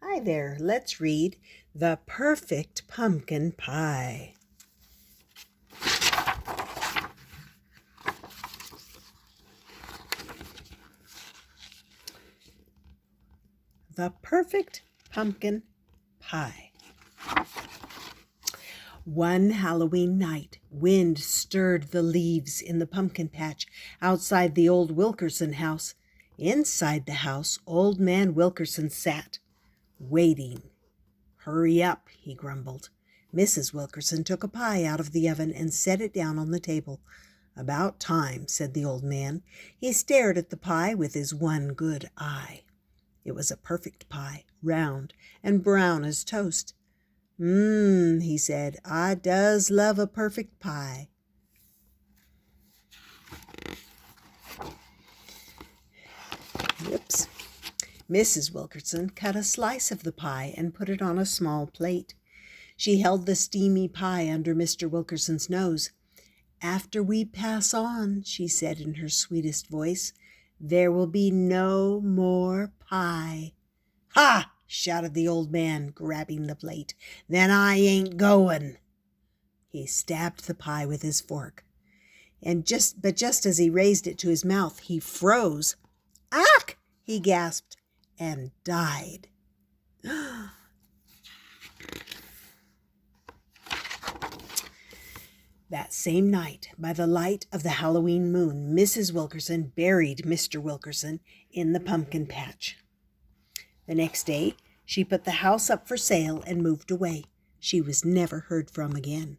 Hi there, let's read The Perfect Pumpkin Pie. The Perfect Pumpkin Pie. One Halloween night, wind stirred the leaves in the pumpkin patch outside the old Wilkerson house. Inside the house, old man Wilkerson sat, waiting. "Hurry up," he grumbled. Mrs. Wilkerson took a pie out of the oven and set it down on the table. "About time," said the old man. He stared at the pie with his one good eye. It was a perfect pie, round and brown as toast. He said, "I does love a perfect pie." Whoops. Mrs. Wilkerson cut a slice of the pie and put it on a small plate. She held the steamy pie under Mr. Wilkerson's nose. "After we pass on," she said in her sweetest voice, "there will be no more pie." "Ha!" shouted the old man, grabbing the plate. "Then I ain't going." He stabbed the pie with his fork. But just as he raised it to his mouth, he froze. "Ack!" he gasped, and died. That same night, by the light of the Halloween moon, Mrs. Wilkerson buried Mr. Wilkerson in the pumpkin patch. The next day, she put the house up for sale and moved away. She was never heard from again.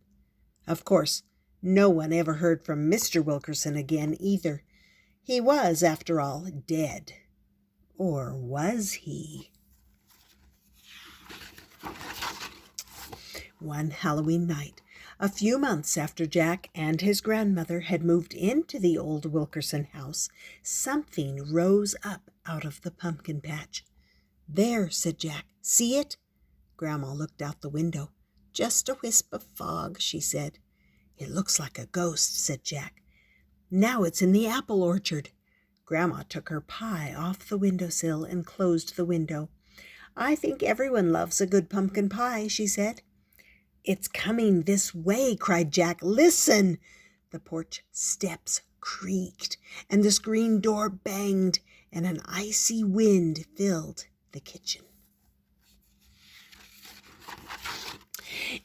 Of course, no one ever heard from Mr. Wilkerson again either. He was, after all, dead. Or was he? One Halloween night, a few months after Jack and his grandmother had moved into the old Wilkerson house, something rose up out of the pumpkin patch. "There," said Jack. "See it?" Grandma looked out the window. "Just a wisp of fog," she said. "It looks like a ghost," said Jack. "Now it's in the apple orchard." Grandma took her pie off the windowsill and closed the window. "I think everyone loves a good pumpkin pie," she said. "It's coming this way," cried Jack. "Listen!" The porch steps creaked, and the screen door banged, and an icy wind filled the kitchen.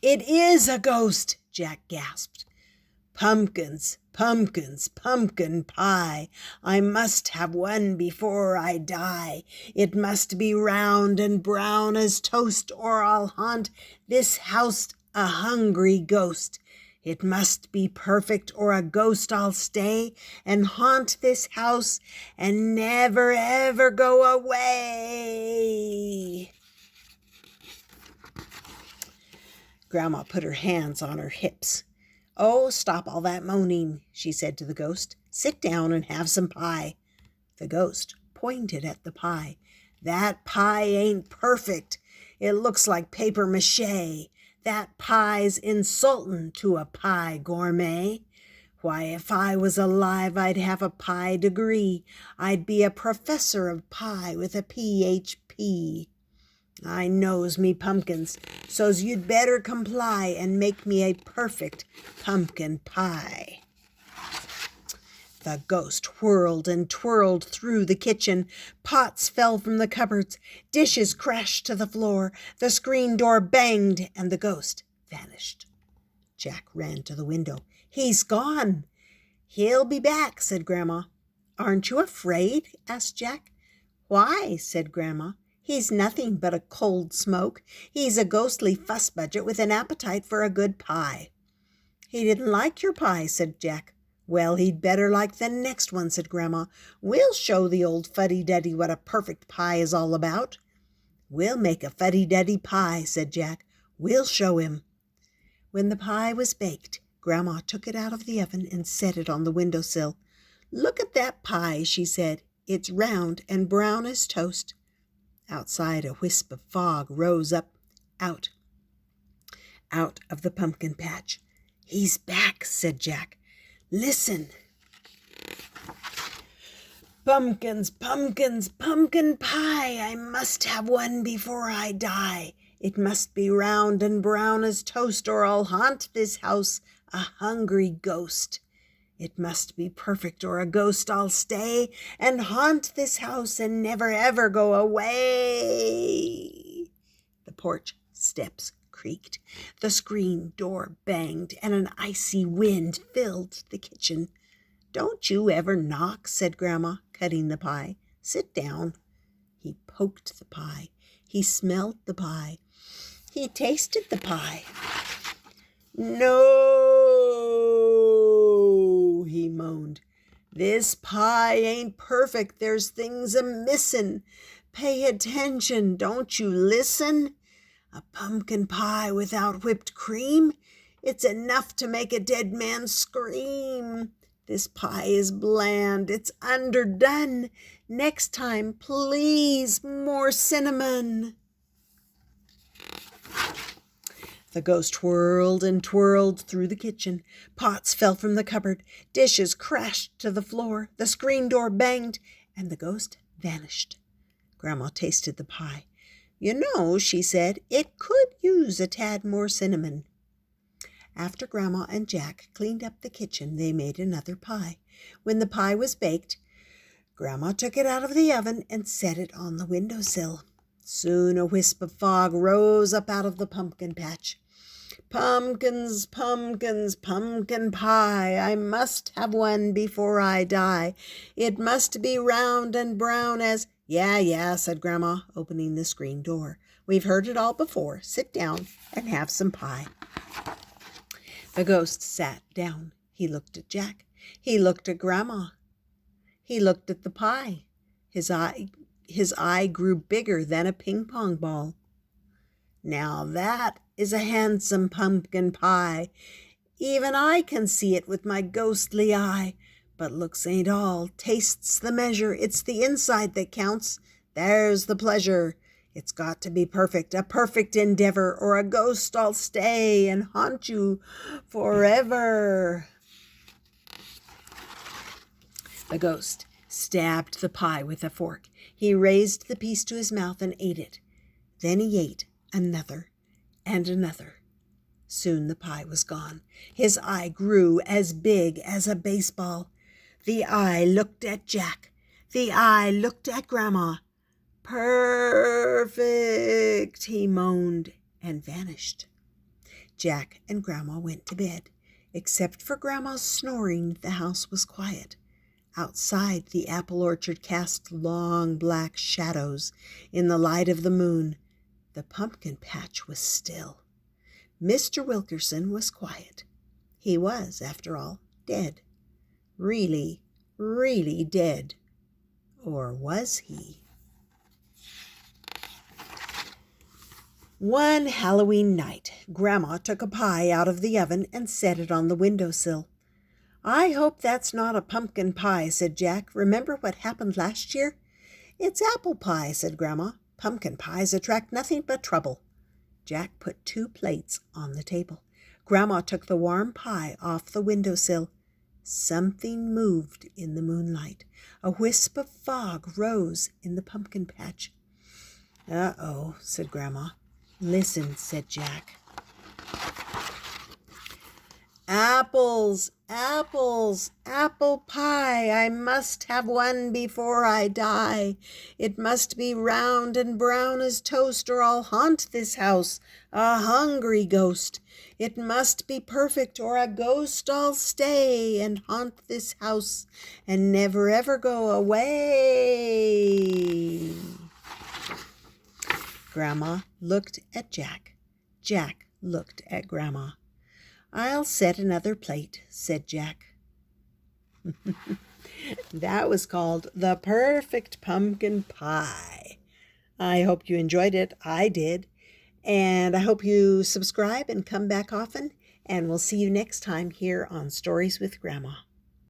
"It is a ghost!" Jack gasped. "Pumpkins, pumpkins, pumpkin pie. I must have one before I die. It must be round and brown as toast, or I'll haunt this house a hungry ghost. It must be perfect, or a ghost I'll stay and haunt this house and never ever go away." Grandma put her hands on her hips. "Oh, stop all that moaning," she said to the ghost. "Sit down and have some pie." The ghost pointed at the pie. "That pie ain't perfect. It looks like paper mache. That pie's insultin' to a pie gourmet. Why, if I was alive, I'd have a pie degree. I'd be a professor of pie with a Ph.P. I knows me pumpkins, so's you'd better comply and make me a perfect pumpkin pie." The ghost whirled and twirled through the kitchen. Pots fell from the cupboards. Dishes crashed to the floor. The screen door banged, and the ghost vanished. Jack ran to the window. "He's gone." "He'll be back," said Grandma. "Aren't you afraid?" asked Jack. "Why?" said Grandma. "He's nothing but a cold smoke. He's a ghostly fuss budget with an appetite for a good pie." "He didn't like your pie," said Jack. "Well, he'd better like the next one," said Grandma. "We'll show the old fuddy-duddy what a perfect pie is all about." "We'll make a fuddy-duddy pie," said Jack. "We'll show him." When the pie was baked, Grandma took it out of the oven and set it on the windowsill. "Look at that pie," she said. "It's round and brown as toast." Outside, a wisp of fog rose up out of the pumpkin patch. "He's back," said Jack. "Listen." Pumpkins, pumpkins, pumpkin pie, I must have one before I die. It must be round and brown as toast, or I'll haunt this house, a hungry ghost. It must be perfect, or a ghost I'll stay and haunt this house and never ever go away. The porch steps creaked, the screen door banged, and an icy wind filled the kitchen. Don't you ever knock, said Grandma, cutting the pie. Sit down. He poked the pie. He smelled the pie. He tasted the pie. No, he moaned. This pie ain't perfect. There's things a-missin'. Pay attention. Don't you listen? A pumpkin pie without whipped cream? It's enough to make a dead man scream. This pie is bland. It's underdone. Next time, please, more cinnamon. The ghost whirled and twirled through the kitchen. Pots fell from the cupboard. Dishes crashed to the floor. The screen door banged, and the ghost vanished. Grandma tasted the pie. You know, she said, it could use a tad more cinnamon. After Grandma and Jack cleaned up the kitchen, they made another pie. When the pie was baked, Grandma took it out of the oven and set it on the windowsill. Soon a wisp of fog rose up out of the pumpkin patch. Pumpkins, pumpkins, pumpkin pie, I must have one before I die. It must be round and brown as— Yeah, said Grandma, opening the screen door. We've heard it all before. Sit down and have some pie. The ghost sat down. He looked at Jack. He looked at Grandma. He looked at the pie. His eye grew bigger than a ping-pong ball. Now that is a handsome pumpkin pie. Even I can see it with my ghostly eye. But looks ain't all. Taste's the measure. It's the inside that counts. There's the pleasure. It's got to be perfect, a perfect endeavor, or a ghost I'll stay and haunt you forever. The ghost stabbed the pie with a fork. He raised the piece to his mouth and ate it. Then he ate another and another. Soon the pie was gone. His eye grew as big as a baseball. The eye looked at Jack. The eye looked at Grandma. Perfect, he moaned and vanished. Jack and Grandma went to bed. Except for Grandma's snoring, the house was quiet. Outside, the apple orchard cast long black shadows in the light of the moon. The pumpkin patch was still. Mr. Wilkerson was quiet. He was, after all, dead. Really, really dead. Or was he? One Halloween night, Grandma took a pie out of the oven and set it on the windowsill. I hope that's not a pumpkin pie, said Jack. Remember what happened last year? It's apple pie, said Grandma. Pumpkin pies attract nothing but trouble. Jack put 2 plates on the table. Grandma took the warm pie off the windowsill. Something moved in the moonlight. A wisp of fog rose in the pumpkin patch. Uh-oh, said Grandma. Listen, said Jack. Apples, apples, apple pie, I must have one before I die. It must be round and brown as toast, or I'll haunt this house, a hungry ghost. It must be perfect, or a ghost I'll stay and haunt this house and never ever go away. Grandma looked at Jack. Jack looked at Grandma. I'll set another plate, said Jack. That was called The Perfect Pumpkin Pie. I hope you enjoyed it. I did. And I hope you subscribe and come back often. And we'll see you next time here on Stories with Grandma.